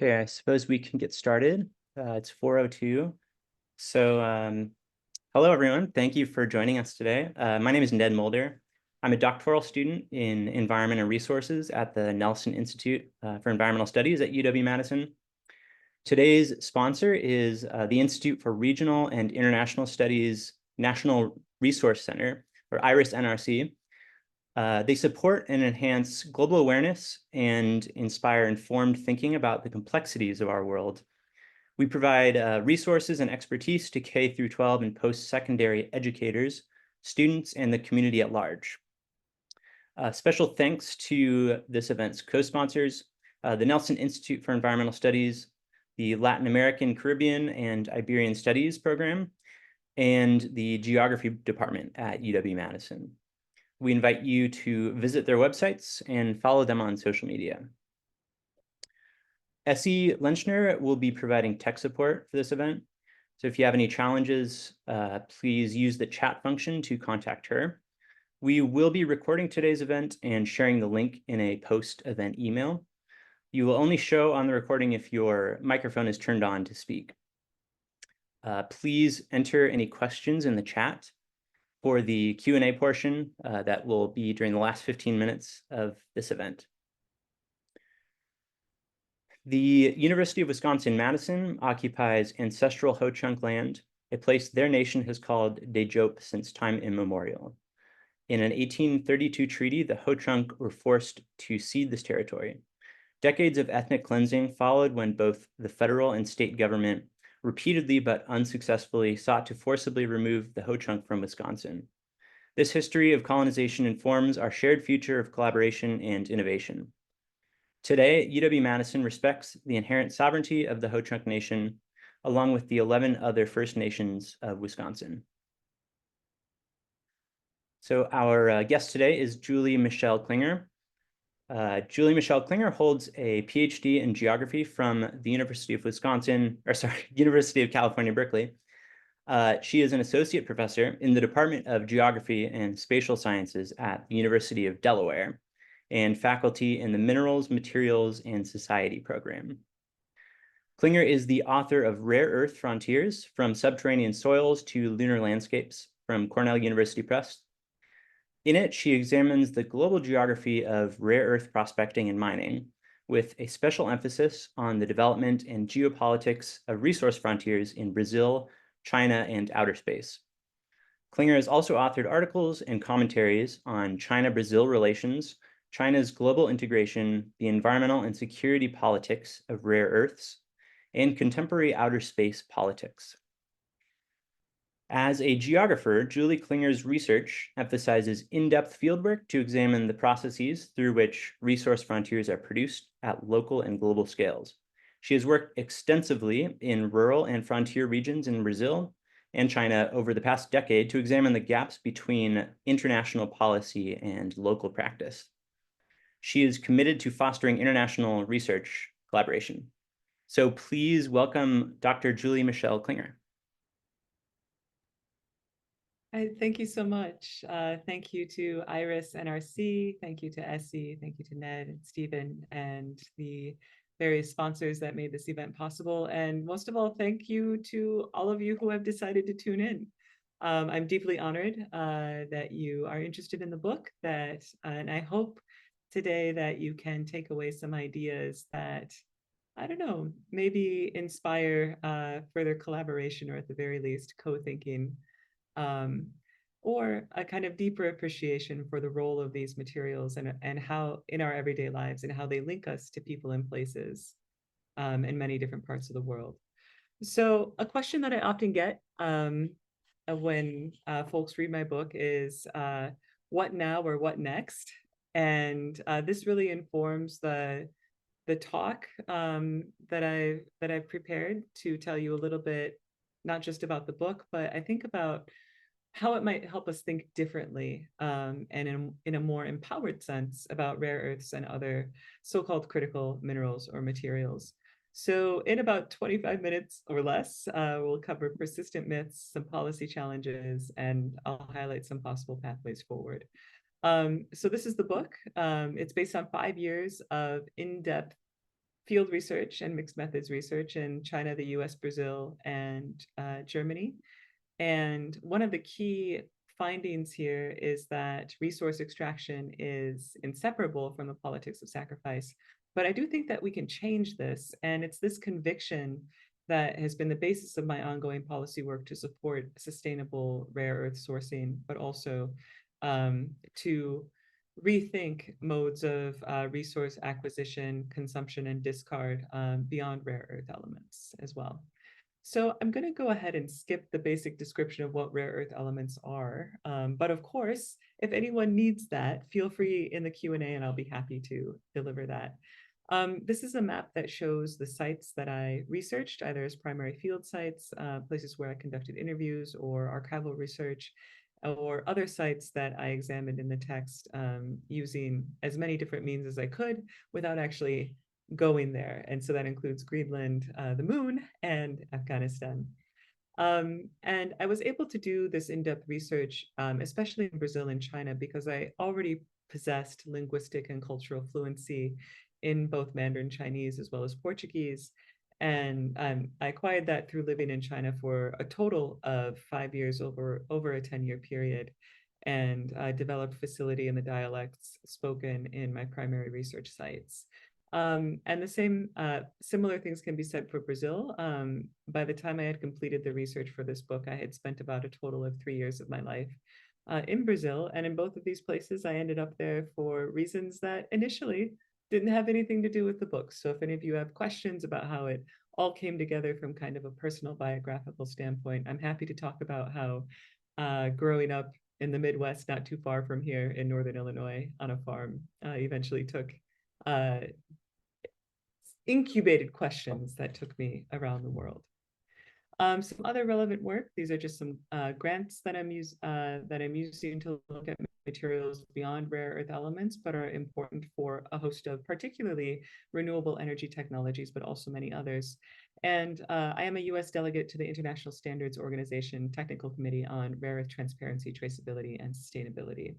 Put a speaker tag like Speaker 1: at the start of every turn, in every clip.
Speaker 1: Okay, I suppose we can get started. It's 4:02. So, hello everyone. Thank you for joining us today. My name is Ned Mulder. I'm a doctoral student in Environment and Resources at the Nelson Institute for Environmental Studies at UW-Madison. Today's sponsor is the Institute for Regional and International Studies National Resource Center, or IRIS-NRC. They support and enhance global awareness and inspire informed thinking about the complexities of our world. We provide resources and expertise to K through 12 and post-secondary educators, students, and the community at large. Special thanks to this event's co-sponsors, the Nelson Institute for Environmental Studies, the Latin American, Caribbean, and Iberian Studies program, and the Geography Department at UW-Madison. We invite you to visit their websites and follow them on social media. Essie Lenchner will be providing tech support for this event. So if you have any challenges, please use the chat function to contact her. We will be recording today's event and sharing the link in a post-event email. You will only show on the recording if your microphone is turned on to speak. Please enter any questions in the chat for the Q&A portion that will be during the last 15 minutes of this event. The University of Wisconsin-Madison occupies ancestral Ho-Chunk land, a place their nation has called Dejope since time immemorial. In an 1832 treaty, the Ho-Chunk were forced to cede this territory. Decades of ethnic cleansing followed when both the federal and state government repeatedly but unsuccessfully sought to forcibly remove the Ho-Chunk from Wisconsin. This history of colonization informs our shared future of collaboration and innovation. Today, UW-Madison respects the inherent sovereignty of the Ho-Chunk Nation, along with the 11 other First Nations of Wisconsin. So our guest today is Julie Michelle Klinger. Julie Michelle Klinger holds a PhD in geography from the University of University of California, Berkeley. She is an associate professor in the Department of Geography and Spatial Sciences at the University of Delaware and faculty in the Minerals, Materials, and Society program. Klinger is the author of Rare Earth Frontiers, From Subterranean Soils to Lunar Landscapes from Cornell University Press. In it, she examines the global geography of rare earth prospecting and mining, with a special emphasis on the development and geopolitics of resource frontiers in Brazil, China, and outer space. Klinger has also authored articles and commentaries on China-Brazil relations, China's global integration, the environmental and security politics of rare earths, and contemporary outer space politics. As a geographer, Julie Klinger's research emphasizes in-depth fieldwork to examine the processes through which resource frontiers are produced at local and global scales. She has worked extensively in rural and frontier regions in Brazil and China over the past decade to examine the gaps between international policy and local practice. She is committed to fostering international research collaboration. So please welcome Dr. Julie Michelle Klinger.
Speaker 2: Thank you so much. Thank you to IRIS NRC. Thank you to Essie. Thank you to Ned and Stephen and the various sponsors that made this event possible. And most of all, thank you to all of you who have decided to tune in. I'm deeply honored that you are interested in the book, and I hope today that you can take away some ideas that, I don't know, maybe inspire further collaboration, or at the very least, co-thinking, or a kind of deeper appreciation for the role of these materials and how in our everyday lives and how they link us to people and places in many different parts of the world. So a question that I often get when folks read my book is what now or what next? And this really informs the talk that I've prepared to tell you a little bit, not just about the book, but I think about how it might help us think differently and in a more empowered sense about rare earths and other so-called critical minerals or materials. So in about 25 minutes or less, we'll cover persistent myths, some policy challenges, and I'll highlight some possible pathways forward. So this is the book. It's based on 5 years of in-depth field research and mixed methods research in China, the US, Brazil, and Germany. And one of the key findings here is that resource extraction is inseparable from the politics of sacrifice. But I do think that we can change this. And it's this conviction that has been the basis of my ongoing policy work to support sustainable rare earth sourcing, but also to rethink modes of resource acquisition, consumption, and discard beyond rare earth elements as well. So I'm going to go ahead and skip the basic description of what rare earth elements are. But of course, if anyone needs that, feel free in the Q&A and I'll be happy to deliver that. This is a map that shows the sites that I researched, either as primary field sites, places where I conducted interviews or archival research, or other sites that I examined in the text using as many different means as I could without actually going there. And so that includes Greenland, the moon, and Afghanistan. And I was able to do this in-depth research, especially in Brazil and China, because I already possessed linguistic and cultural fluency in both Mandarin Chinese as well as Portuguese. And I acquired that through living in China for a total of 5 years over a 10-year period, and developed facility in the dialects spoken in my primary research sites. And the same similar things can be said for Brazil. By the time I had completed the research for this book, I had spent about a total of 3 years of my life in Brazil. And in both of these places, I ended up there for reasons that initially didn't have anything to do with the book. So if any of you have questions about how it all came together from kind of a personal biographical standpoint, I'm happy to talk about how growing up in the Midwest, not too far from here in Northern Illinois on a farm, eventually took incubated questions that took me around the world. Some other relevant work. These are just some grants that I'm using to look at materials beyond rare earth elements, but are important for a host of particularly renewable energy technologies, but also many others. And I am a U.S. delegate to the International Standards Organization Technical Committee on Rare Earth Transparency, Traceability, and Sustainability.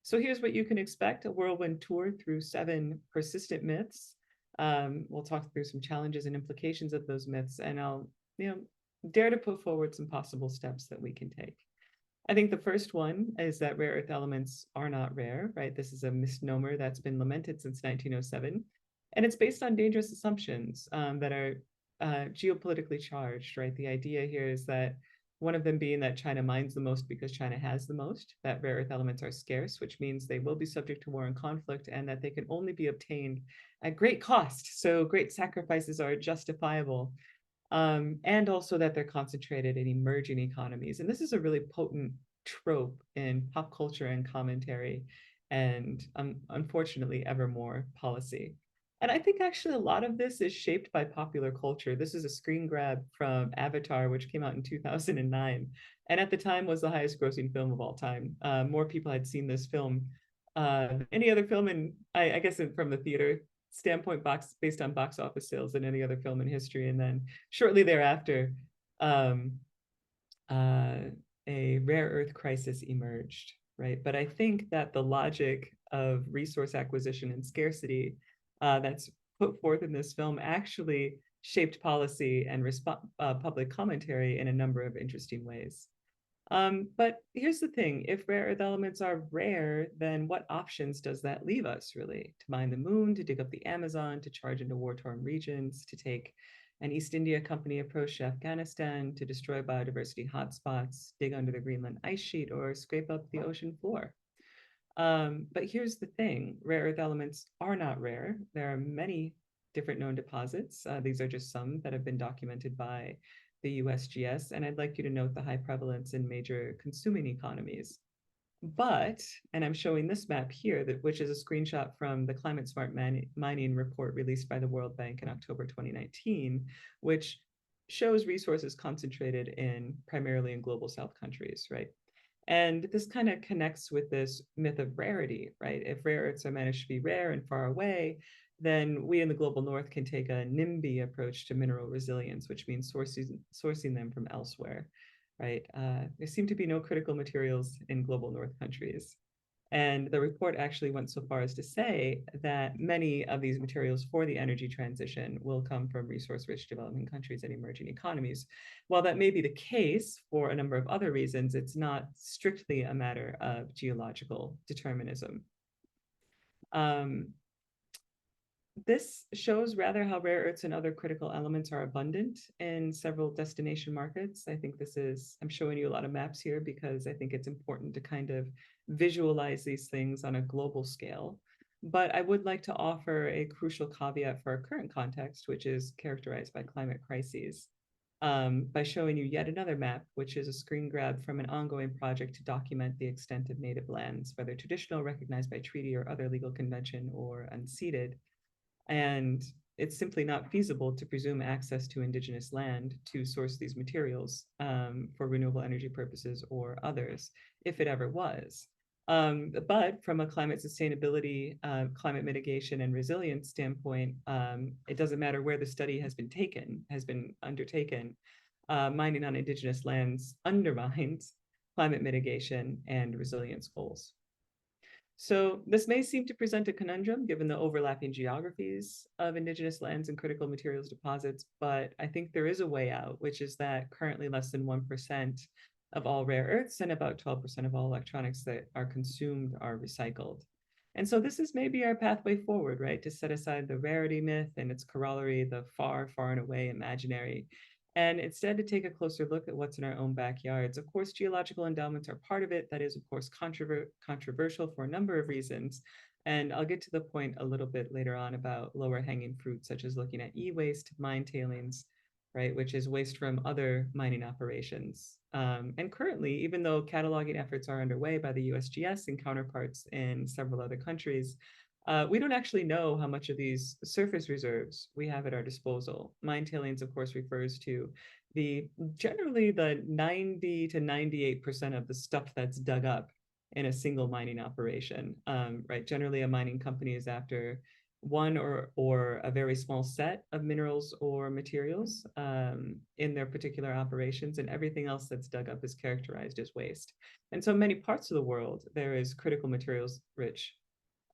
Speaker 2: So here's what you can expect: a whirlwind tour through 7 persistent myths. We'll talk through some challenges and implications of those myths, and I'll dare to put forward some possible steps that we can take. I think the first one is that rare earth elements are not rare, right? This is a misnomer that's been lamented since 1907, and it's based on dangerous assumptions that are geopolitically charged, right? The idea here is that one of them being that China mines the most because China has the most, that rare earth elements are scarce, which means they will be subject to war and conflict, and that they can only be obtained at great cost. So great sacrifices are justifiable. And also that they're concentrated in emerging economies. And this is a really potent trope in pop culture and commentary, and unfortunately, ever more policy. And I think actually a lot of this is shaped by popular culture. This is a screen grab from Avatar, which came out in 2009, and at the time was the highest grossing film of all time. More people had seen this film than any other film, and I guess from the theater standpoint, based on box office sales, than any other film in history. And then shortly thereafter, a rare earth crisis emerged, right? But I think that the logic of resource acquisition and scarcity that's put forth in this film actually shaped policy and public commentary in a number of interesting ways. But here's the thing: if rare earth elements are rare, then what options does that leave us, really? To mine the moon, to dig up the Amazon, to charge into war-torn regions, to take an East India Company approach to Afghanistan, to destroy biodiversity hotspots, dig under the Greenland ice sheet, or scrape up the ocean floor. But here's the thing: rare earth elements are not rare. There are many different known deposits. These are just some that have been documented by the USGS, and I'd like you to note the high prevalence in major consuming economies. But, and I'm showing this map here, which is a screenshot from the Climate Smart Mining report released by the World Bank in October 2019, which shows resources concentrated primarily in global South countries, right? And this kind of connects with this myth of rarity, right? If rare earths are managed to be rare and far away, then we in the global north can take a NIMBY approach to mineral resilience, which means sourcing them from elsewhere, right? There seem to be no critical materials in global north countries. And the report actually went so far as to say that many of these materials for the energy transition will come from resource-rich developing countries and emerging economies. While that may be the case for a number of other reasons, it's not strictly a matter of geological determinism. This shows rather how rare earths and other critical elements are abundant in several destination markets. I think I'm showing you a lot of maps here because I think it's important to kind of visualize these things on a global scale. But I would like to offer a crucial caveat for our current context, which is characterized by climate crises, by showing you yet another map, which is a screen grab from an ongoing project to document the extent of native lands, whether traditional, recognized by treaty or other legal convention, or unceded. And it's simply not feasible to presume access to indigenous land to source these materials for renewable energy purposes or others, if it ever was. But from a climate sustainability, climate mitigation, and resilience standpoint, it doesn't matter where the study has been undertaken. Mining on indigenous lands undermines climate mitigation and resilience goals. So this may seem to present a conundrum given the overlapping geographies of indigenous lands and critical materials deposits, but I think there is a way out, which is that currently less than 1% of all rare earths and about 12% of all electronics that are consumed are recycled. And so this is maybe our pathway forward, right? To set aside the rarity myth and its corollary, the far, far and away imaginary, and instead to take a closer look at what's in our own backyards. Of course, geological endowments are part of it. That is, of course, controversial for a number of reasons. And I'll get to the point a little bit later on about lower hanging fruit, such as looking at e-waste, mine tailings, right, which is waste from other mining operations. And currently, even though cataloging efforts are underway by the USGS and counterparts in several other countries, we don't actually know how much of these surface reserves we have at our disposal. Mine tailings, of course, refers to generally the 90 to 98% of the stuff that's dug up in a single mining operation, right? Generally, a mining company is after one or a very small set of minerals or materials in their particular operations, and everything else that's dug up is characterized as waste. And so many parts of the world, there is critical materials rich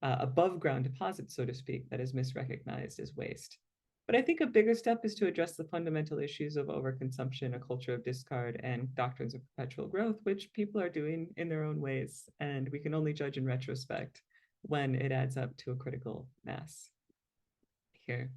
Speaker 2: above ground deposit, so to speak, that is misrecognized as waste. But I think a bigger step is to address the fundamental issues of overconsumption, a culture of discard, and doctrines of perpetual growth, which people are doing in their own ways. And we can only judge in retrospect when it adds up to a critical mass. Here.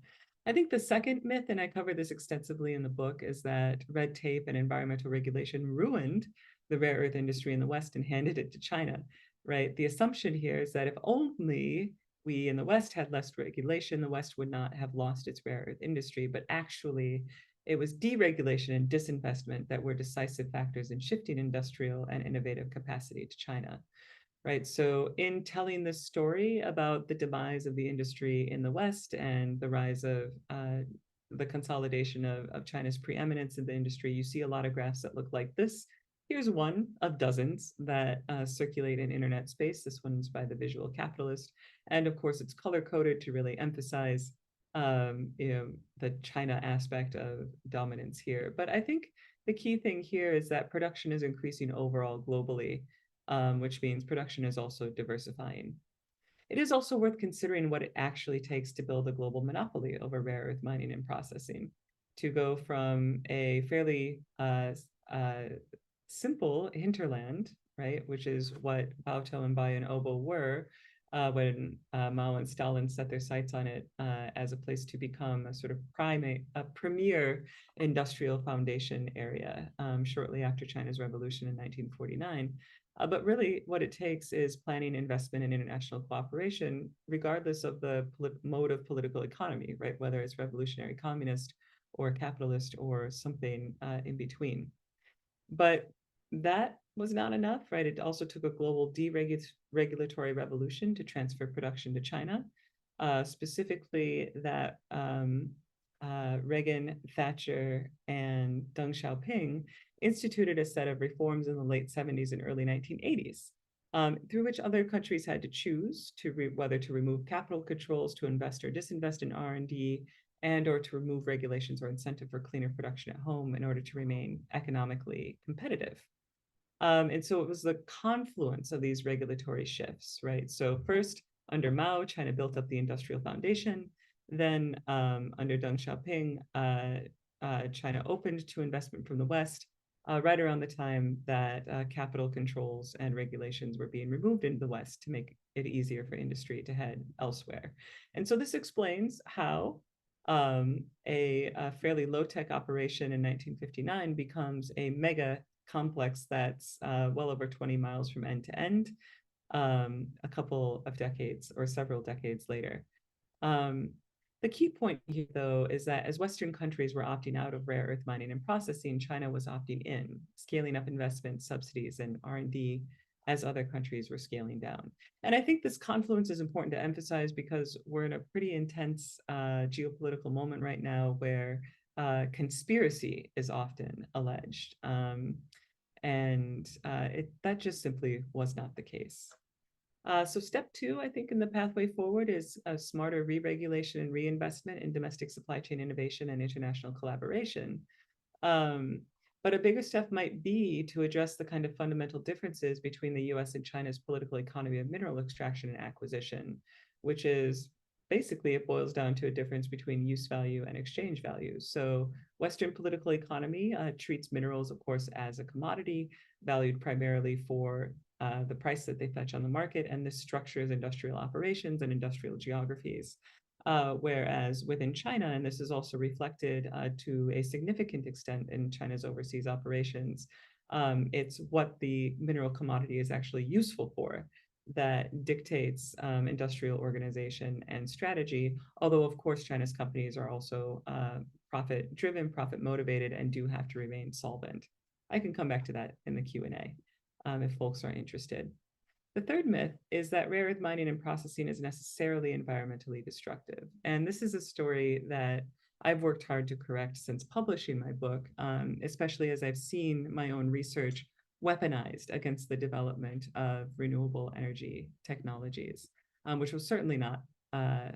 Speaker 2: I think the second myth, and I cover this extensively in the book, is that red tape and environmental regulation ruined the rare earth industry in the West and handed it to China, right? The assumption here is that if only we in the West had less regulation, the West would not have lost its rare earth industry. But actually, it was deregulation and disinvestment that were decisive factors in shifting industrial and innovative capacity to China. Right. So in telling this story about the demise of the industry in the West and the rise of the consolidation of China's preeminence in the industry, you see a lot of graphs that look like this. Here's one of dozens that circulate in internet space. This one's by the Visual Capitalist. And of course, it's color-coded to really emphasize the China aspect of dominance here. But I think the key thing here is that production is increasing overall globally, which means production is also diversifying. It is also worth considering what it actually takes to build a global monopoly over rare earth mining and processing, to go from a fairly simple hinterland, right, which is what Baotou and Bayan Obo were when Mao and Stalin set their sights on it as a place to become a sort of premier industrial foundation area shortly after China's revolution in 1949. But really, what it takes is planning, investment, and international cooperation, regardless of the mode of political economy, right? Whether it's revolutionary communist or capitalist or something in between. But that was not enough, right? It also took a global deregulatory revolution to transfer production to China, specifically that Reagan, Thatcher, and Deng Xiaoping instituted a set of reforms in the late 70s and early 1980s, through which other countries had to choose whether to remove capital controls, to invest or disinvest in R&D, and or to remove regulations or incentive for cleaner production at home in order to remain economically competitive. And so it was the confluence of these regulatory shifts, right? So first, under Mao, China built up the industrial foundation. Then under Deng Xiaoping, China opened to investment from the West, right around the time that capital controls and regulations were being removed in the West to make it easier for industry to head elsewhere. And so this explains how a fairly low-tech operation in 1959 becomes a mega complex that's well over 20 miles from end to end, a couple of decades or several decades later. Um, the key point here, though, is that as Western countries were opting out of rare earth mining and processing, China was opting in, scaling up investment, subsidies, and R&D as other countries were scaling down. And I think this confluence is important to emphasize because we're in a pretty intense geopolitical moment right now where conspiracy is often alleged. That just simply was not the case. So step two, I think, in the pathway forward is a smarter re-regulation and reinvestment in domestic supply chain innovation and international collaboration. But a bigger step might be to address the kind of fundamental differences between the US and China's political economy of mineral extraction and acquisition, which is basically it boils down to a difference between use value and exchange value. So Western political economy treats minerals, of course, as a commodity valued primarily for the price that they fetch on the market, and this structures industrial operations and industrial geographies. Whereas within China, and this is also reflected to a significant extent in China's overseas operations, it's what the mineral commodity is actually useful for that dictates industrial organization and strategy. Although, of course, China's companies are also profit driven, profit motivated, and do have to remain solvent. I can come back to that in the Q&A if folks are interested. The third myth is that rare earth mining and processing is necessarily environmentally destructive. And this is a story that I've worked hard to correct since publishing my book, especially as I've seen my own research weaponized against the development of renewable energy technologies, which was certainly not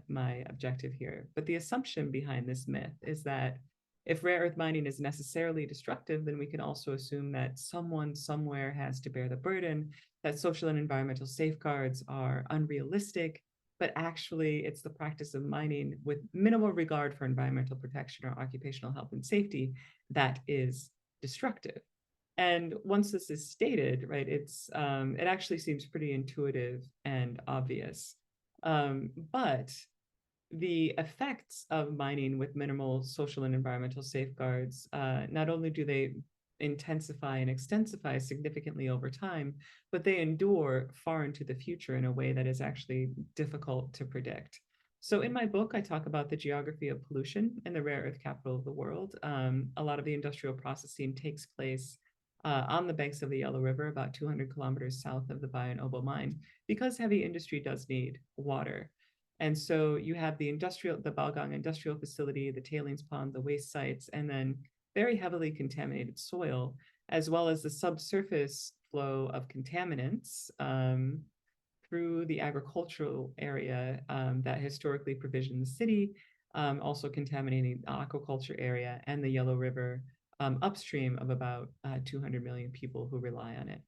Speaker 2: my objective here. But the assumption behind this myth is that if rare earth mining is necessarily destructive, then we can also assume that someone somewhere has to bear the burden, that social and environmental safeguards are unrealistic, but actually it's the practice of mining with minimal regard for environmental protection or occupational health and safety that is destructive. And once this is stated, right, it actually seems pretty intuitive and obvious. But the effects of mining with minimal social and environmental safeguards, not only do they intensify and extensify significantly over time, but they endure far into the future in a way that is actually difficult to predict. So in my book, I talk about the geography of pollution in the rare earth capital of the world. A lot of the industrial processing takes place on the banks of the Yellow River, about 200 kilometers south of the Bayan Obo mine, because heavy industry does need water. And so you have the Balgong industrial facility, the tailings pond, the waste sites, and then very heavily contaminated soil, as well as the subsurface flow of contaminants through the agricultural area that historically provisioned the city, also contaminating the aquaculture area and the Yellow River upstream of about 200 million people who rely on it.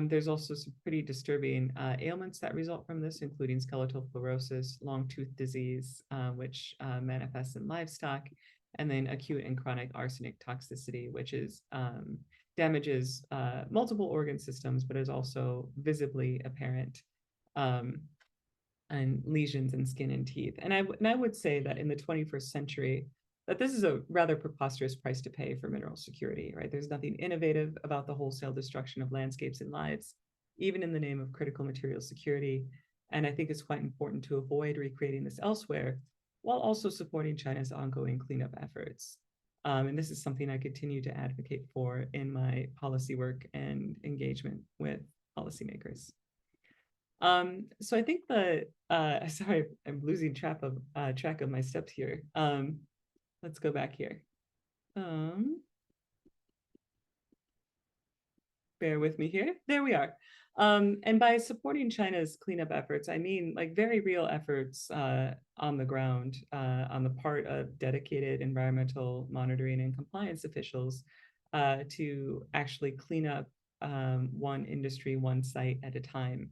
Speaker 2: There's also some pretty disturbing ailments that result from this, including skeletal fluorosis, long tooth disease, which manifests in livestock, and then acute and chronic arsenic toxicity, which damages multiple organ systems, but is also visibly apparent and lesions in skin and teeth. And I would say that in the 21st century, that this is a rather preposterous price to pay for mineral security, right? There's nothing innovative about the wholesale destruction of landscapes and lives, even in the name of critical material security. And I think it's quite important to avoid recreating this elsewhere, while also supporting China's ongoing cleanup efforts. And this is something I continue to advocate for in my policy work and engagement with policymakers. So I think sorry, I'm losing track of my steps here. Let's go back here. Bear with me here. There we are. And by supporting China's cleanup efforts, I mean like very real efforts on the ground on the part of dedicated environmental monitoring and compliance officials to actually clean up one industry, one site at a time.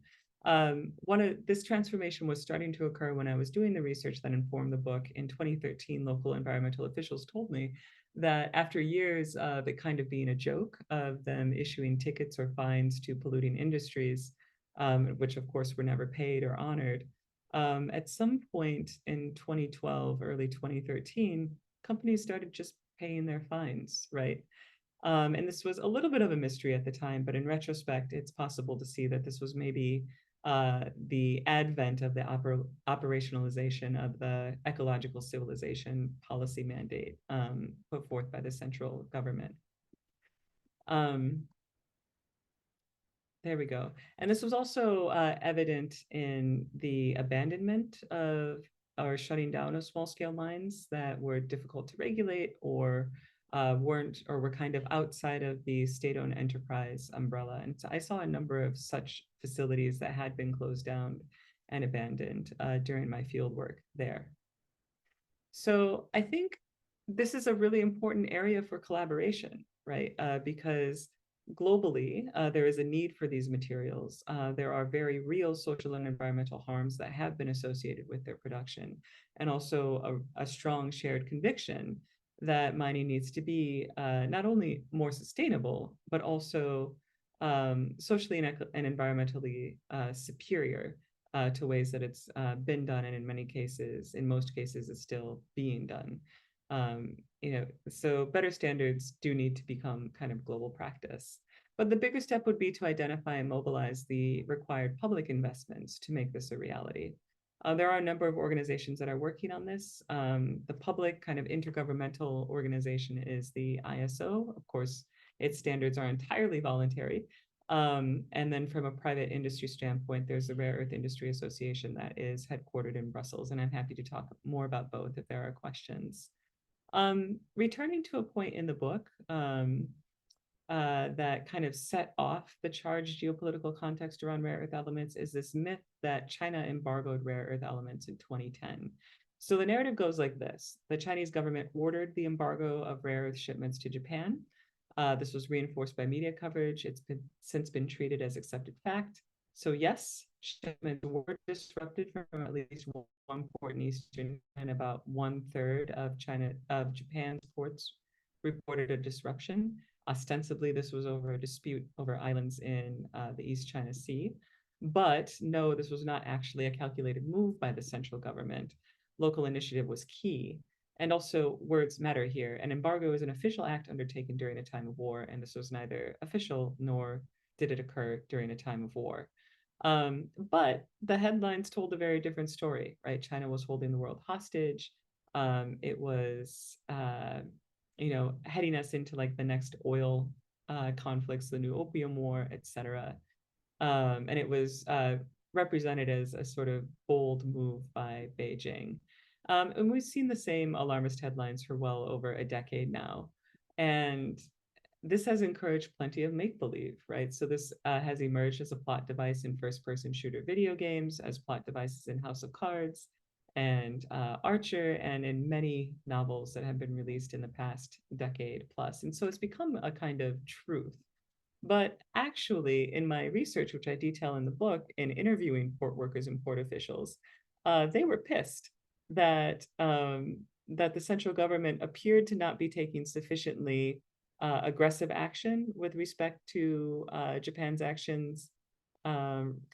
Speaker 2: This transformation was starting to occur when I was doing the research that informed the book. In 2013, local environmental officials told me that after years of it kind of being a joke of them issuing tickets or fines to polluting industries, which of course were never paid or honored, at some point in 2012, early 2013, companies started just paying their fines, right? And this was a little bit of a mystery at the time, but in retrospect, it's possible to see that this was maybe the advent of the operationalization of the ecological civilization policy mandate put forth by the central government. There we go. And this was also evident in the abandonment of or shutting down of small scale mines that were difficult to regulate or weren't or were kind of outside of the state-owned enterprise umbrella. And so I saw a number of such facilities that had been closed down and abandoned during my field work there. So I think this is a really important area for collaboration, right? Because globally, there is a need for these materials. There are very real social and environmental harms that have been associated with their production, and also a strong shared conviction that mining needs to be not only more sustainable, but also socially and environmentally superior to ways that it's been done, and in many cases, in most cases, is still being done. So better standards do need to become kind of global practice. But the bigger step would be to identify and mobilize the required public investments to make this a reality. There are a number of organizations that are working on this. The public kind of intergovernmental organization is the ISO. Of course, its standards are entirely voluntary. And then from a private industry standpoint, there's the Rare Earth Industry Association that is headquartered in Brussels, and I'm happy to talk more about both if there are questions. Returning to a point in the book that kind of set off the charged geopolitical context around rare earth elements is this myth that China embargoed rare earth elements in 2010. So the narrative goes like this. The Chinese government ordered the embargo of rare earth shipments to Japan. This was reinforced by media coverage. It's since been treated as accepted fact. So yes, shipments were disrupted from at least one port in Eastern, and about 1/3 of Japan's ports reported a disruption. Ostensibly, this was over a dispute over islands in the East China Sea. But no, this was not actually a calculated move by the central government. Local initiative was key. And also, words matter here. An embargo is an official act undertaken during a time of war, and this was neither official nor did it occur during a time of war. But the headlines told a very different story, right? China was holding the world hostage. It was, heading us into like the next oil conflicts, the new opium war, etc. And it was represented as a sort of bold move by Beijing. And we've seen the same alarmist headlines for well over a decade now. And this has encouraged plenty of make-believe, right? So this has emerged as a plot device in first-person shooter video games, as plot devices in House of Cards and Archer, and in many novels that have been released in the past decade plus. And so it's become a kind of truth. But actually, in my research, which I detail in the book, in interviewing port workers and port officials, they were pissed that that the central government appeared to not be taking sufficiently aggressive action with respect to Japan's actions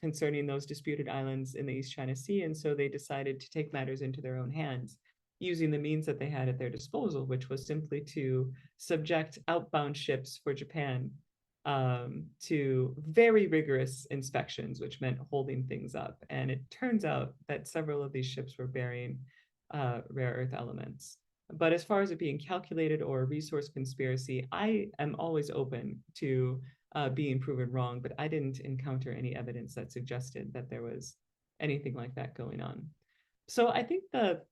Speaker 2: concerning those disputed islands in the East China Sea. And so they decided to take matters into their own hands, using the means that they had at their disposal, which was simply to subject outbound ships for Japan to very rigorous inspections, which meant holding things up. And it turns out that several of these ships were bearing rare earth elements. But as far as it being calculated or a resource conspiracy, I am always open to being proven wrong, but I didn't encounter any evidence that suggested that there was anything like that going on. So I think the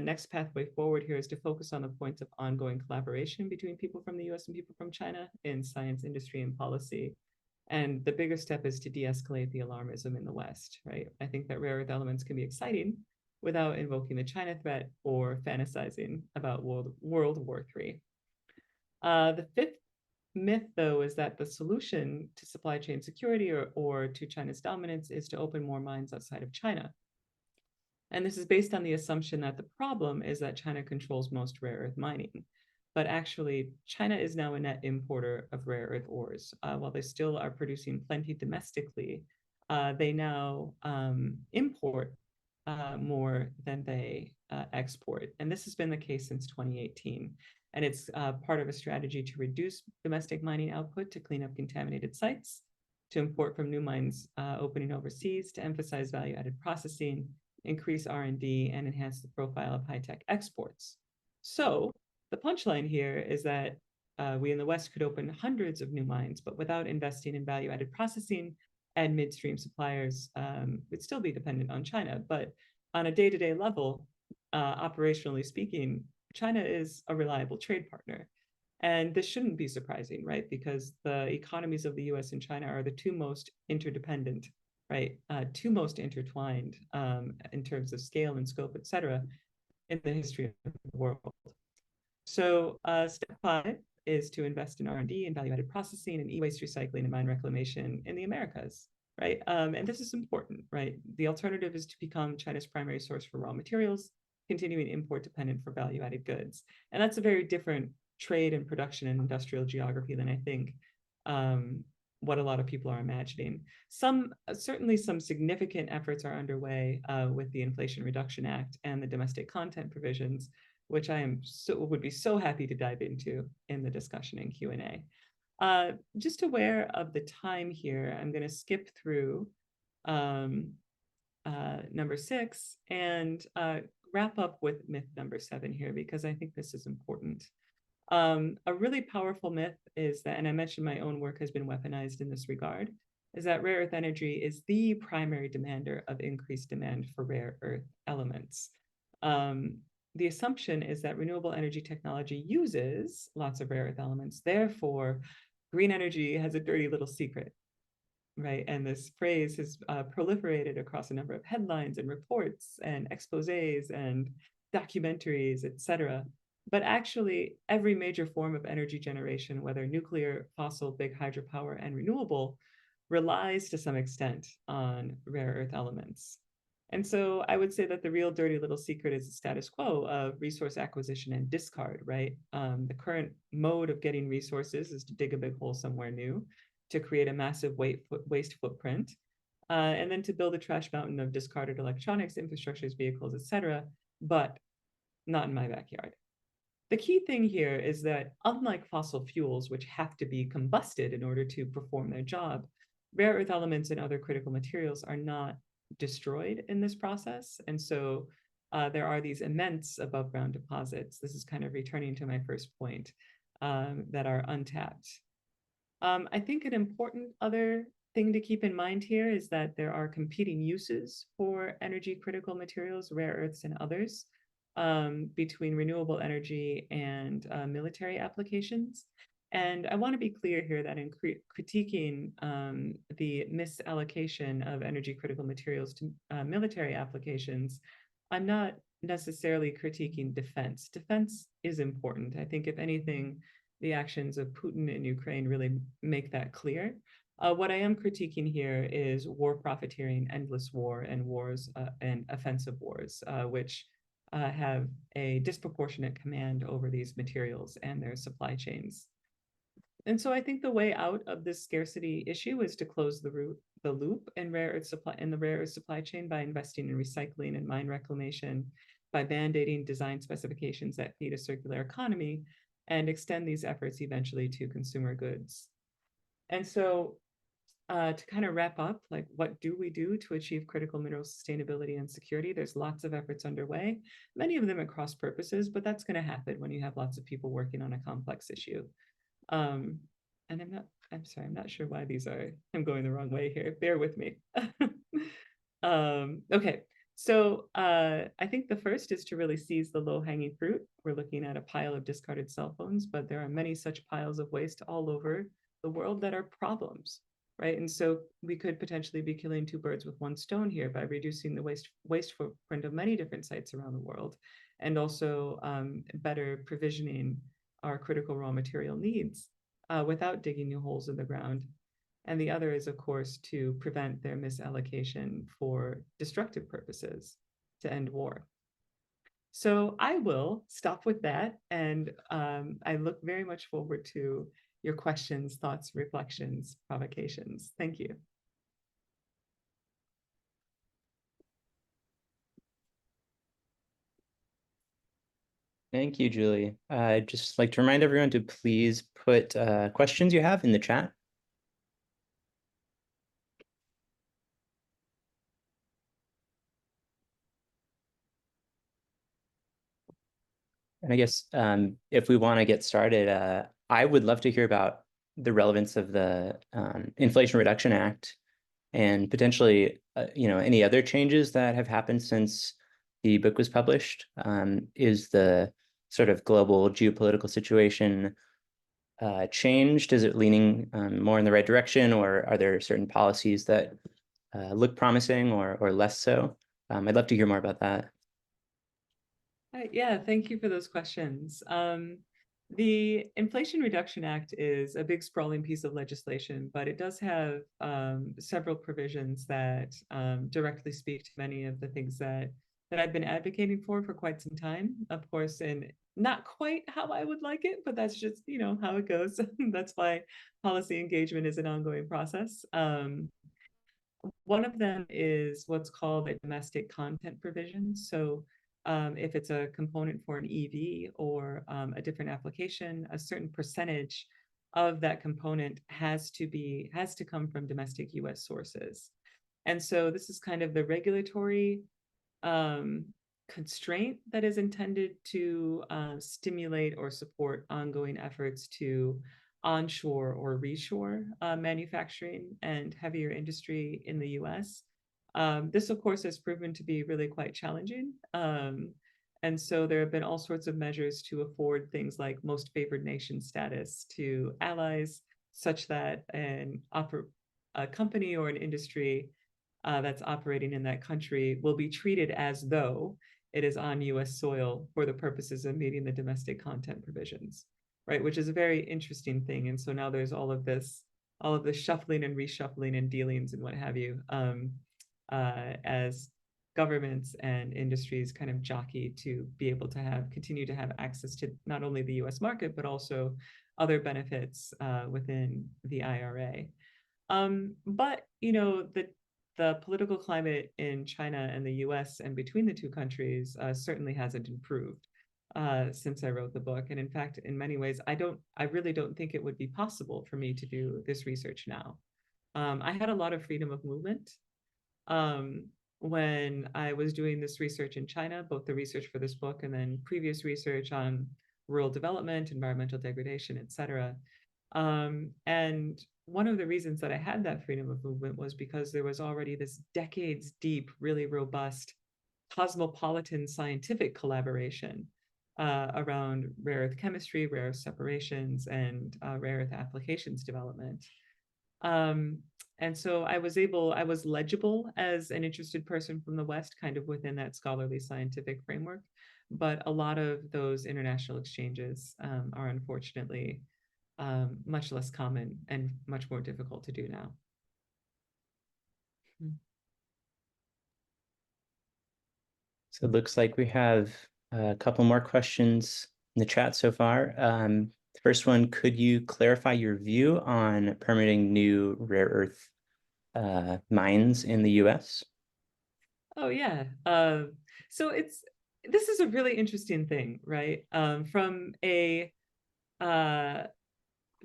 Speaker 2: next pathway forward here is to focus on the points of ongoing collaboration between people from the US and people from China in science, industry, and policy. And the bigger step is to de-escalate the alarmism in the West, right? I think that rare earth elements can be exciting without invoking the China threat or fantasizing about World War III. The fifth myth, though, is that the solution to supply chain security or to China's dominance is to open more mines outside of China. And this is based on the assumption that the problem is that China controls most rare earth mining. But actually, China is now a net importer of rare earth ores. While they still are producing plenty domestically, they now import more than they export. And this has been the case since 2018. And it's part of a strategy to reduce domestic mining output to clean up contaminated sites, to import from new mines opening overseas, to emphasize value-added processing, increase R&D, and enhance the profile of high-tech exports. So the punchline here is that we in the West could open hundreds of new mines, but without investing in value-added processing and midstream suppliers, we'd still be dependent on China. But on a day-to-day level, operationally speaking, China is a reliable trade partner. And this shouldn't be surprising, right? Because the economies of the US and China are the two most interdependent, right? Two most intertwined in terms of scale and scope, et cetera, in the history of the world. So step 5 is to invest in R&D and value-added processing and e-waste recycling and mine reclamation in the Americas, right? And this is important, right? The alternative is to become China's primary source for raw materials, continuing import dependent for value-added goods. And that's a very different trade and production and industrial geography than I think what a lot of people are imagining. Certainly some significant efforts are underway with the Inflation Reduction Act and the domestic content provisions, which I would be so happy to dive into in the discussion and Q&A. Just aware of the time here, I'm going to skip through number 6 and wrap up with myth number 7 here, because I think this is important. A really powerful myth is that, and I mentioned my own work has been weaponized in this regard, is that rare earth energy is the primary demander of increased demand for rare earth elements. The assumption is that renewable energy technology uses lots of rare earth elements. Therefore, green energy has a dirty little secret, right? And this phrase has proliferated across a number of headlines and reports and exposés and documentaries, et cetera. But actually, every major form of energy generation, whether nuclear, fossil, big hydropower, and renewable, relies to some extent on rare earth elements. And so I would say that the real dirty little secret is the status quo of resource acquisition and discard, right? The current mode of getting resources is to dig a big hole somewhere new, to create a massive waste footprint, and then to build a trash mountain of discarded electronics, infrastructures, vehicles, et cetera, but not in my backyard. The key thing here is that unlike fossil fuels, which have to be combusted in order to perform their job, rare earth elements and other critical materials are not destroyed in this process. And so there are these immense above ground deposits. This is kind of returning to my first point, that are untapped. I think an important other thing to keep in mind here is that there are competing uses for energy critical materials, rare earths and others, between renewable energy and military applications. And I want to be clear here that in critiquing the misallocation of energy critical materials to military applications, I'm not necessarily critiquing defense. Defense is important. I think if anything, the actions of Putin in Ukraine really make that clear. What I am critiquing here is war profiteering, endless war, and wars and offensive wars, which have a disproportionate command over these materials and their supply chains. And so I think the way out of this scarcity issue is to close the loop in the rare earth supply chain by investing in recycling and mine reclamation, by mandating design specifications that feed a circular economy, and extend these efforts eventually to consumer goods. And so to kind of wrap up, like, what do we do to achieve critical mineral sustainability and security? There's lots of efforts underway, many of them at cross purposes, but that's going to happen when you have lots of people working on a complex issue. And I'm not sure why I'm going the wrong way here. Bear with me. Okay, so I think the first is to really seize the low-hanging fruit. We're looking at a pile of discarded cell phones, but there are many such piles of waste all over the world that are problems, right? And so we could potentially be killing two birds with one stone here by reducing the waste footprint of many different sites around the world, and also better provisioning our critical raw material needs. without digging new holes in the ground. And the other is, of course, to prevent their misallocation for destructive purposes to end war. So I will stop with that. And I look very much forward to your questions, thoughts, reflections, provocations. Thank you.
Speaker 1: Thank you, Julie. I'd just like to remind everyone to please put questions you have in the chat. And I guess if we want to get started, I would love to hear about the relevance of the Inflation Reduction Act and potentially, any other changes that have happened since the book was published. Is the sort of global geopolitical situation changed? Is it leaning more in the right direction, or are there certain policies that look promising or less so? I'd love to hear more about that.
Speaker 2: Yeah, thank you for those questions. The Inflation Reduction Act is a big sprawling piece of legislation, but it does have several provisions that directly speak to many of the things that I've been advocating for quite some time. Of course, and not quite how I would like it, but that's just, how it goes. That's why policy engagement is an ongoing process. One of them is what's called a domestic content provision. So if it's a component for an EV or a different application, a certain percentage of that component has to come from domestic US sources. And so this is kind of the regulatory constraint that is intended to stimulate or support ongoing efforts to onshore or reshore manufacturing and heavier industry in the US. This, of course, has proven to be really quite challenging. And so there have been all sorts of measures to afford things like most favored nation status to allies, such that a company or an industry that's operating in that country will be treated as though it is on US soil for the purposes of meeting the domestic content provisions, right? Which is a very interesting thing. And so now there's all of this shuffling and reshuffling and dealings and what have you, as governments and industries kind of jockey to be able to continue to have access to not only the US market, but also other benefits within the IRA. But the political climate in China and the US and between the two countries certainly hasn't improved since I wrote the book. And in fact, in many ways, I really don't think it would be possible for me to do this research now. I had a lot of freedom of movement when I was doing this research in China, both the research for this book and then previous research on rural development, environmental degradation, et cetera. And one of the reasons that I had that freedom of movement was because there was already this decades deep, really robust cosmopolitan scientific collaboration around rare earth chemistry, rare earth separations, and rare earth applications development. And so I was legible as an interested person from the West, kind of within that scholarly scientific framework. But a lot of those international exchanges are unfortunately much less common and much more difficult to do now.
Speaker 1: So it looks like we have a couple more questions in the chat so far. The first one, could you clarify your view on permitting new rare earth mines in the US?
Speaker 2: Oh yeah. So this is a really interesting thing, right?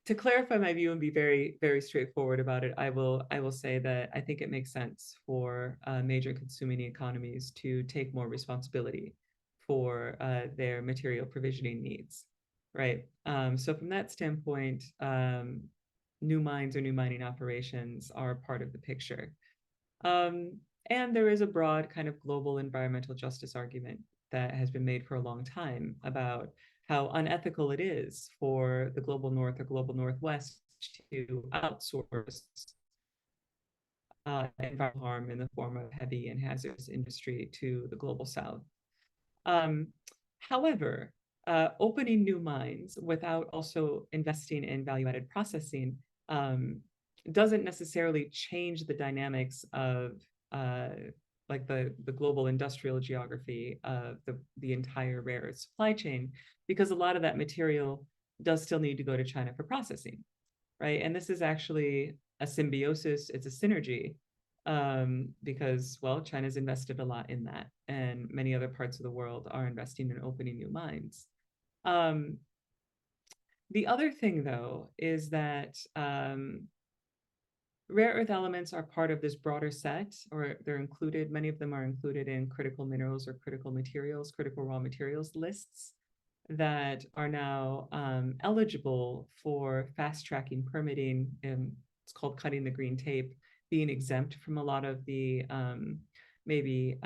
Speaker 2: To clarify my view and be very, very straightforward about it, I will say that I think it makes sense for major consuming economies to take more responsibility for their material provisioning needs, right? So from that standpoint, new mines or new mining operations are part of the picture. And there is a broad kind of global environmental justice argument that has been made for a long time about how unethical it is for the global north or global northwest to outsource environmental harm in the form of heavy and hazardous industry to the global south. However, opening new mines without also investing in value-added processing doesn't necessarily change the dynamics of like the global industrial geography of the entire rare earth supply chain, because a lot of that material does still need to go to China for processing, right? And this is actually a symbiosis, it's a synergy, because, well, China's invested a lot in that, and many other parts of the world are investing in opening new mines. The other thing, though, is that rare earth elements are part of this broader set, or they're included, many of them are included in critical minerals or critical materials, critical raw materials lists that are now eligible for fast tracking permitting. And it's called cutting the green tape, being exempt from a lot of the maybe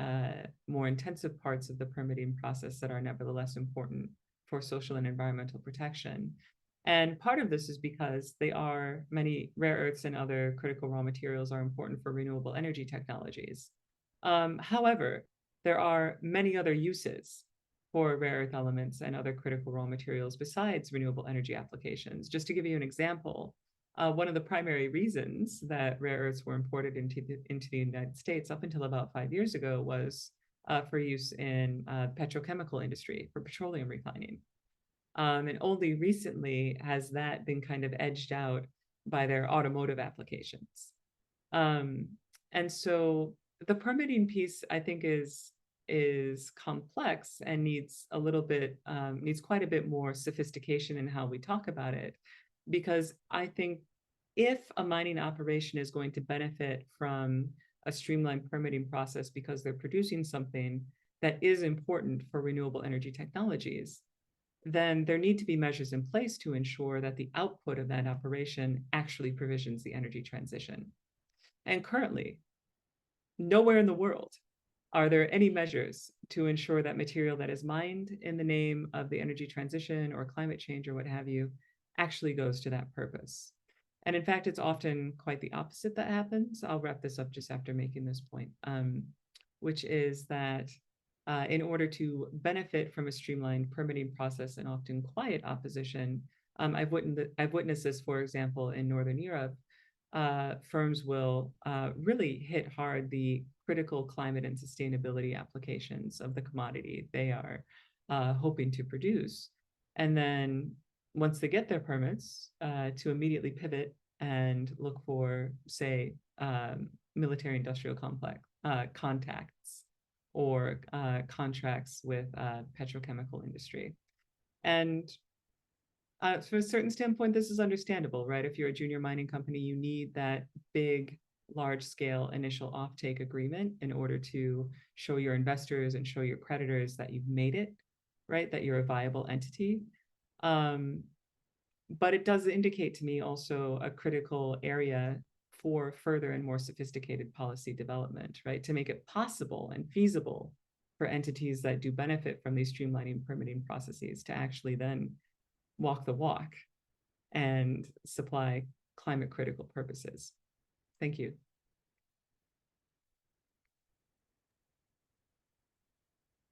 Speaker 2: more intensive parts of the permitting process that are nevertheless important for social and environmental protection. And part of this is because many rare earths and other critical raw materials are important for renewable energy technologies. However, there are many other uses for rare earth elements and other critical raw materials besides renewable energy applications. Just to give you an example, one of the primary reasons that rare earths were imported into the United States up until about 5 years ago was for use in petrochemical industry, for petroleum refining. And only recently has that been kind of edged out by their automotive applications. And so the permitting piece, I think, is complex and needs quite a bit more sophistication in how we talk about it, because I think if a mining operation is going to benefit from a streamlined permitting process because they're producing something that is important for renewable energy technologies, then there need to be measures in place to ensure that the output of that operation actually provisions the energy transition. And currently, nowhere in the world are there any measures to ensure that material that is mined in the name of the energy transition or climate change or what have you actually goes to that purpose. And in fact, it's often quite the opposite that happens. I'll wrap this up just after making this point, which is that in order to benefit from a streamlined permitting process and often quiet opposition, I've witnessed this, for example, in Northern Europe. Firms will really hit hard the critical climate and sustainability applications of the commodity they are hoping to produce. And then once they get their permits, to immediately pivot and look for, say, military industrial contacts or contracts with petrochemical industry. And from a certain standpoint, this is understandable, right? If you're a junior mining company, you need that big, large-scale initial offtake agreement in order to show your investors and show your creditors that you've made it, right? That you're a viable entity. But it does indicate to me also a critical area for further and more sophisticated policy development, right? To make it possible and feasible for entities that do benefit from these streamlining permitting processes to actually then walk the walk and supply climate critical purposes. Thank you.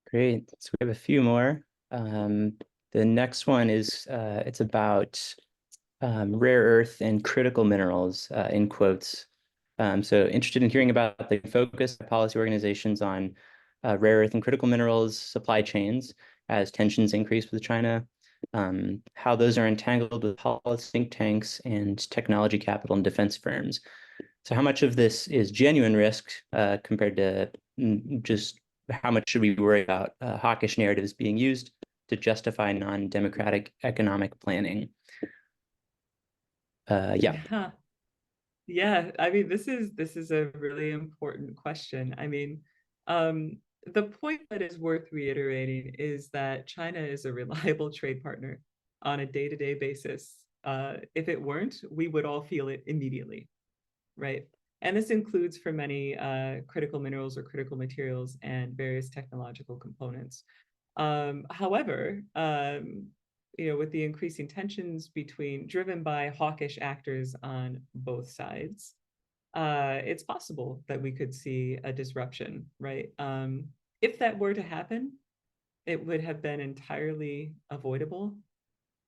Speaker 1: Great. So we have a few more. The next one is it's about rare earth and critical minerals, in quotes. So interested in hearing about the focus of policy organizations on rare earth and critical minerals supply chains as tensions increase with China, how those are entangled with policy think tanks and technology capital and defense firms. So how much of this is genuine risk compared to just how much should we worry about hawkish narratives being used to justify non-democratic economic planning? Yeah.
Speaker 2: Yeah, I mean, this is a really important question. I mean, the point that is worth reiterating is that China is a reliable trade partner on a day-to-day basis. If it weren't, we would all feel it immediately, right? And this includes for many critical minerals or critical materials and various technological components. However, with the increasing tensions driven by hawkish actors on both sides, it's possible that we could see a disruption, right? If that were to happen, it would have been entirely avoidable,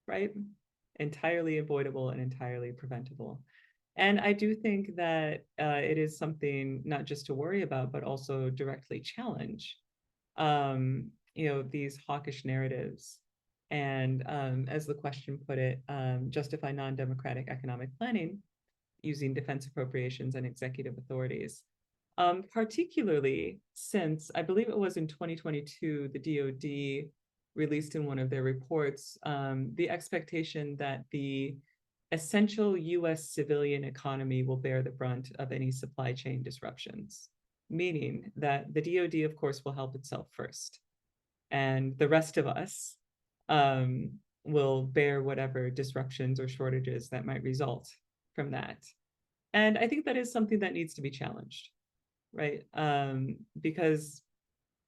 Speaker 2: right? Entirely avoidable and entirely preventable. And I do think that it is something not just to worry about, but also directly challenge, these hawkish narratives. And as the question put it, justify non-democratic economic planning using defense appropriations and executive authorities. Particularly since I believe it was in 2022, the DoD released in one of their reports the expectation that the essential US civilian economy will bear the brunt of any supply chain disruptions, meaning that the DoD, of course, will help itself first. And the rest of us will bear whatever disruptions or shortages that might result from that. And I think that is something that needs to be challenged, right? Because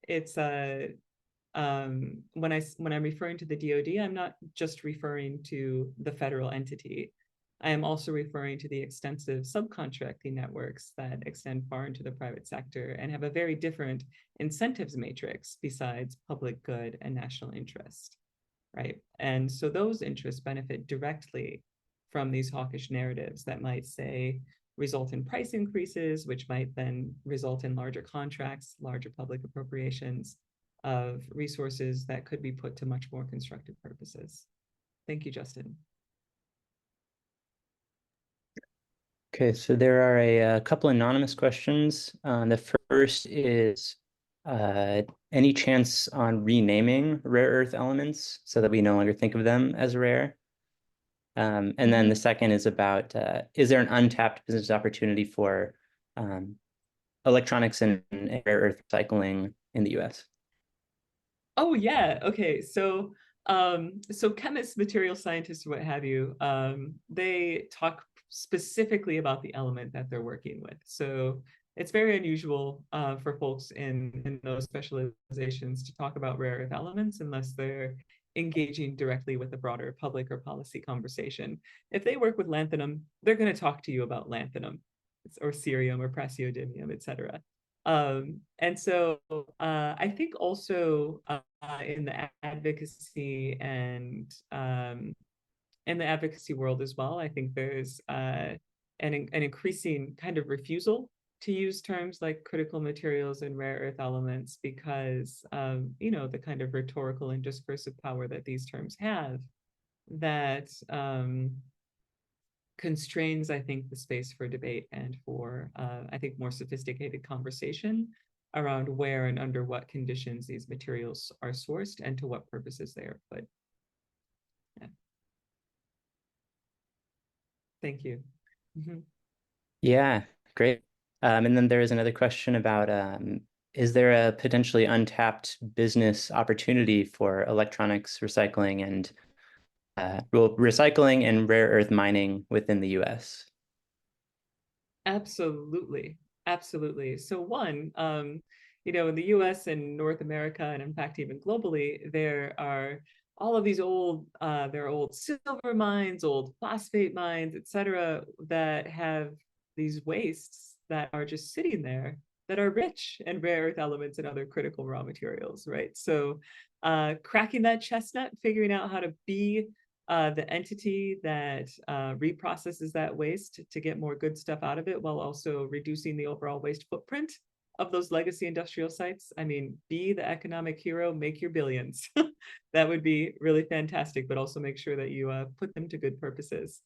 Speaker 2: it's when I'm referring to the DoD, I'm not just referring to the federal entity. I am also referring to the extensive subcontracting networks that extend far into the private sector and have a very different incentives matrix besides public good and national interest, right? And so those interests benefit directly from these hawkish narratives that might say result in price increases, which might then result in larger contracts, larger public appropriations of resources that could be put to much more constructive purposes. Thank you, Justin.
Speaker 1: Okay, so there are a couple anonymous questions. The first is any chance on renaming rare earth elements so that we no longer think of them as rare? And then the second is about is there an untapped business opportunity for electronics and rare earth recycling in the US?
Speaker 2: Oh yeah. Okay. So chemists, material scientists, what have you, they talk specifically about the element that they're working with. So it's very unusual for folks in those specializations to talk about rare earth elements unless they're engaging directly with a broader public or policy conversation. If they work with lanthanum, they're going to talk to you about lanthanum or cerium or praseodymium, et cetera. And so I think also in the advocacy and in the advocacy world as well, I think there's an increasing kind of refusal to use terms like critical materials and rare earth elements because the kind of rhetorical and discursive power that these terms have that constrains, I think, the space for debate and for, I think, more sophisticated conversation around where and under what conditions these materials are sourced and to what purposes they are put. Yeah. Thank you. Mm-hmm.
Speaker 1: Yeah, great. And then there is another question about is there a potentially untapped business opportunity for electronics recycling and recycling and rare earth mining within the US?
Speaker 2: Absolutely. Absolutely. So one, in the US and North America, and in fact, even globally, there are all of these there are old silver mines, old phosphate mines, et cetera, that have these wastes that are just sitting there that are rich in rare earth elements and other critical raw materials, right? So cracking that chestnut, figuring out how to be the entity that reprocesses that waste to get more good stuff out of it while also reducing the overall waste footprint of those legacy industrial sites. I mean, be the economic hero, make your billions. That would be really fantastic, but also make sure that you put them to good purposes.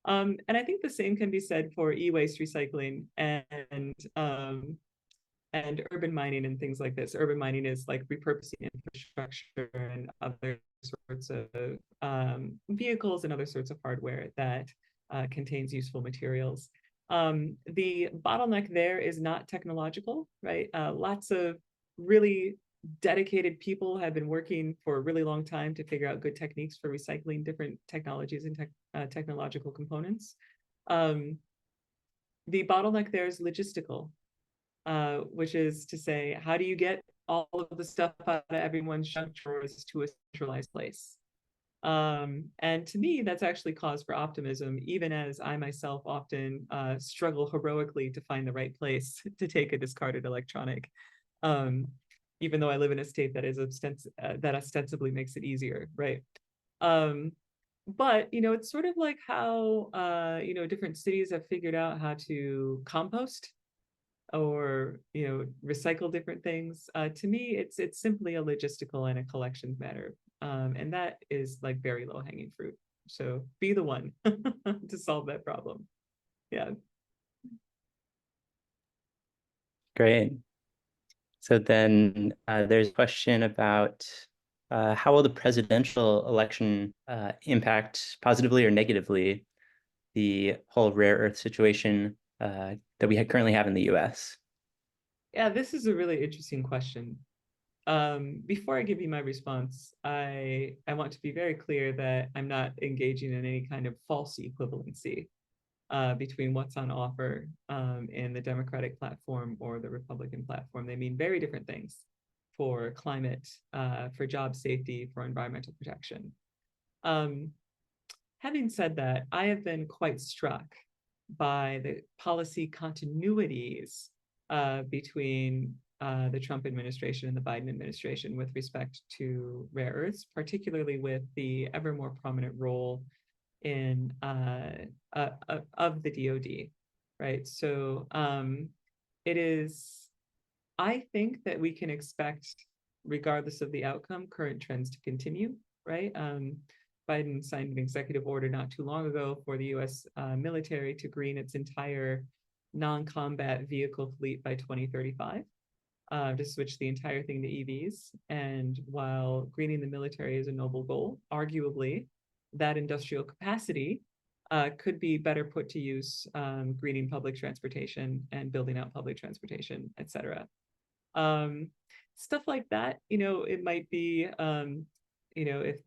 Speaker 2: And I think the same can be said for e-waste recycling and urban mining and things like this. Urban mining is like repurposing infrastructure and other sorts of vehicles and other sorts of hardware that contains useful materials. The bottleneck there is not technological, right? Lots of really dedicated people have been working for a really long time to figure out good techniques for recycling different technologies and technological components. The bottleneck there is logistical, which is to say, how do you get all of the stuff out of everyone's junk drawers to a centralized place? And to me, that's actually cause for optimism, even as I myself often struggle heroically to find the right place to take a discarded electronic. even though I live in a state that is that ostensibly makes it easier, right? Um, but it's sort of like how different cities have figured out how to compost or recycle different things. To me, it's simply a logistical and a collections matter, and that is like very low hanging fruit. So be the one to solve that problem. Yeah.
Speaker 1: Great. So then there's a question about how will the presidential election impact positively or negatively the whole rare earth situation that we currently have in the US?
Speaker 2: Yeah, this is a really interesting question. Before I give you my response, I want to be very clear that I'm not engaging in any kind of false equivalency between what's on offer in the Democratic platform or the Republican platform. They mean very different things for climate, for job safety, for environmental protection. Um, Having said that, I have been quite struck by the policy continuities between the Trump administration and the Biden administration with respect to rare earths, particularly with the ever more prominent role in of the DoD, right? So it is, I think that we can expect, regardless of the outcome, current trends to continue, right? Biden signed an executive order not too long ago for the US military to green its entire non-combat vehicle fleet by 2035, to switch the entire thing to EVs. And while greening the military is a noble goal, arguably that industrial capacity could be better put to use greening public transportation and building out public transportation, et cetera. Um, Stuff like that, it might be, if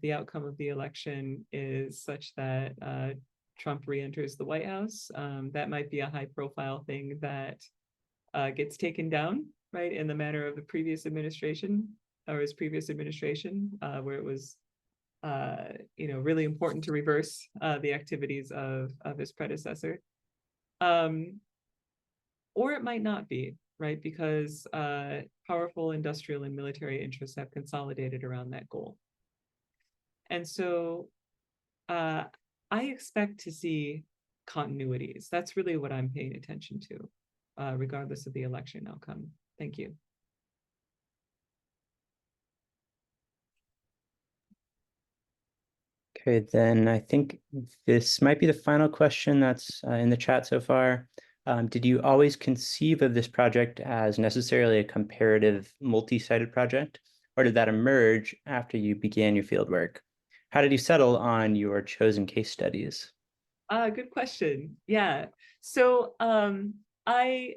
Speaker 2: the outcome of the election is such that Trump re-enters the White House, that might be a high-profile thing that gets taken down, right, in the manner of the previous administration or his previous administration, where it was, really important to reverse the activities of his predecessor. Or it might not be, right? Because powerful industrial and military interests have consolidated around that goal. And so I expect to see continuities. That's really what I'm paying attention to, regardless of the election outcome. Thank you.
Speaker 1: Okay, then I think this might be the final question that's in the chat so far. Did you always conceive of this project as necessarily a comparative multi-sited project, or did that emerge after you began your fieldwork? How did you settle on your chosen case studies?
Speaker 2: Good question. Yeah. So I,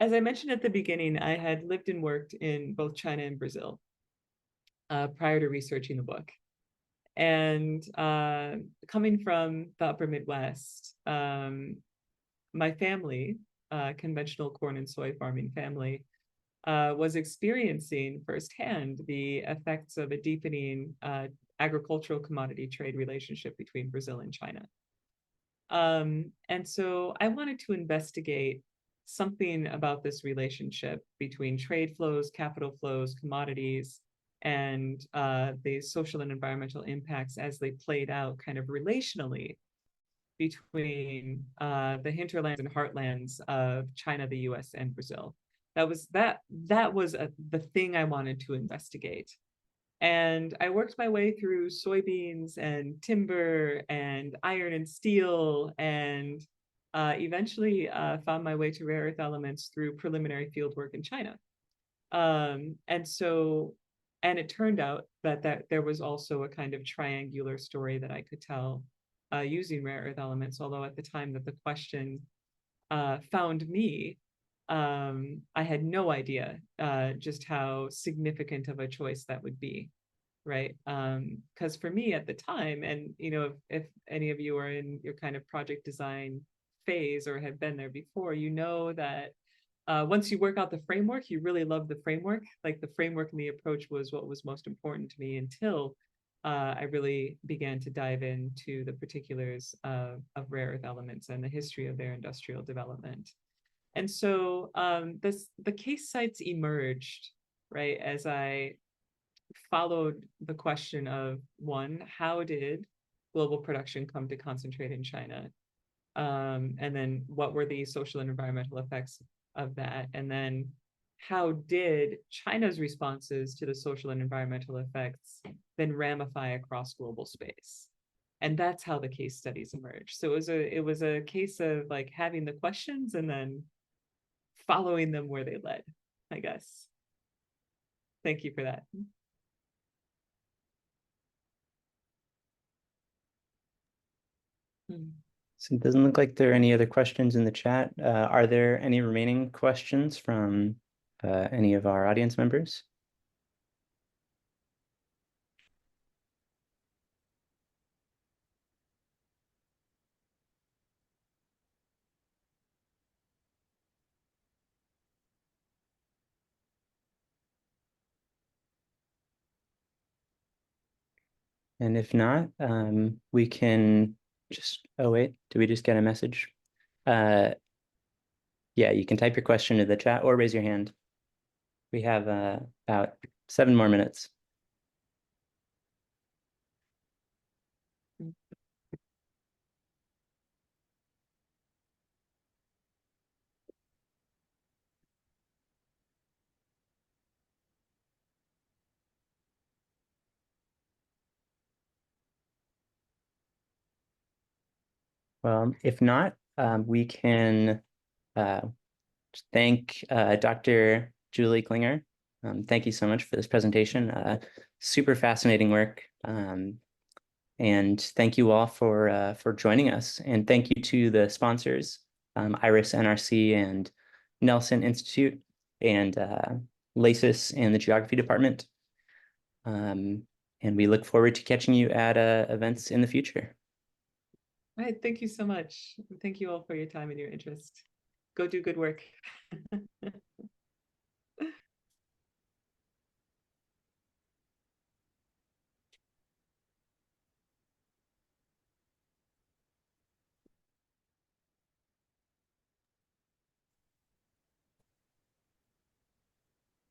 Speaker 2: as I mentioned at the beginning, I had lived and worked in both China and Brazil prior to researching the book. And coming from the upper Midwest, my family, conventional corn and soy farming family, was experiencing firsthand the effects of a deepening agricultural commodity trade relationship between Brazil and China. And so I wanted to investigate something about this relationship between trade flows, capital flows, commodities, and the social and environmental impacts as they played out kind of relationally between the hinterlands and heartlands of China, the US, and Brazil. That was the thing I wanted to investigate. And I worked my way through soybeans and timber and iron and steel, and eventually found my way to rare earth elements through preliminary field work in China. And so, and it turned out that there was also a kind of triangular story that I could tell using rare earth elements, although at the time that the question found me, I had no idea just how significant of a choice that would be, right? Because for me at the time, and if any of you are in your kind of project design phase or have been there before, you know that once you work out the framework, you really love the framework. Like the framework and the approach was what was most important to me until I really began to dive into the particulars of rare earth elements and the history of their industrial development. And so the case sites emerged, right, as I followed the question of, one, how did global production come to concentrate in China? And then what were the social and environmental effects of that? And then how did China's responses to the social and environmental effects then ramify across global space? And that's how the case studies emerged. So it was a case of like having the questions and then following them where they led, I guess. Thank you for that.
Speaker 1: So it doesn't look like there are any other questions in the chat. Are there any remaining questions from any of our audience members? And if not, we can just, oh wait, did we just get a message? Yeah, you can type your question in the chat or raise your hand. We have about 7 more minutes. Well, if not, we can thank Dr. Julie Klinger. Thank you so much for this presentation. Super fascinating work. And thank you all for joining us. And thank you to the sponsors, IRIS NRC and Nelson Institute and LACIS and the Geography Department. And we look forward to catching you at events in the future.
Speaker 2: All right, thank you so much. Thank you all for your time and your interest. Go do good work.